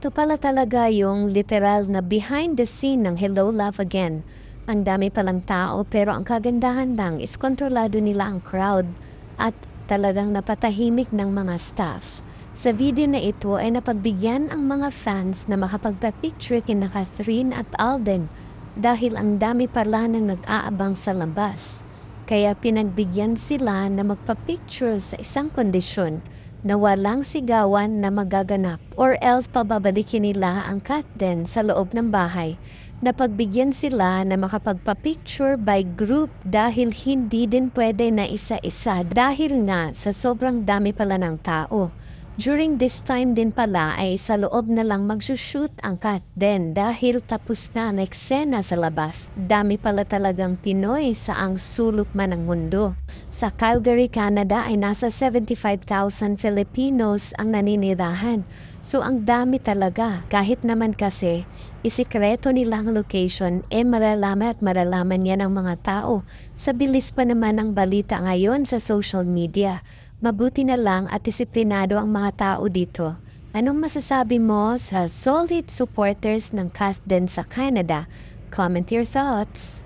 ito pala talaga yung literal na behind the scene ng Hello Love Again. Ang dami palang tao pero ang kagandahan lang is kontrolado nila ang crowd at talagang napatahimik ng mga staff. Sa video na ito ay napagbigyan ang mga fans na makapagpa-picture kina Catherine at Alden dahil ang dami pala nang nag-aabang sa labas. Kaya pinagbigyan sila na magpa-picture sa isang kondisyon na walang sigawan na magaganap or else pababalikin nila ang cat den sa loob ng bahay. Napagbigyan sila na makapagpa-picture by group dahil hindi din pwede na isa-isa dahil nga sa sobrang dami pala ng tao. During this time din pala ay sa loob na lang magsushoot ang cat den dahil tapos na ang eksena sa labas. Dami pala talagang Pinoy sa ang sulok man ng mundo. Sa Calgary, Canada ay nasa 75,000 Filipinos ang naninirahan. So ang dami talaga. Kahit naman kasi isikreto nilang location, malalaman at malalaman yan ng mga tao. Sa bilis pa naman ng balita ngayon sa social media. Mabuti na lang at disiplinado ang mga tao dito. Anong masasabi mo sa solid supporters ng Kathden sa Canada? Comment your thoughts.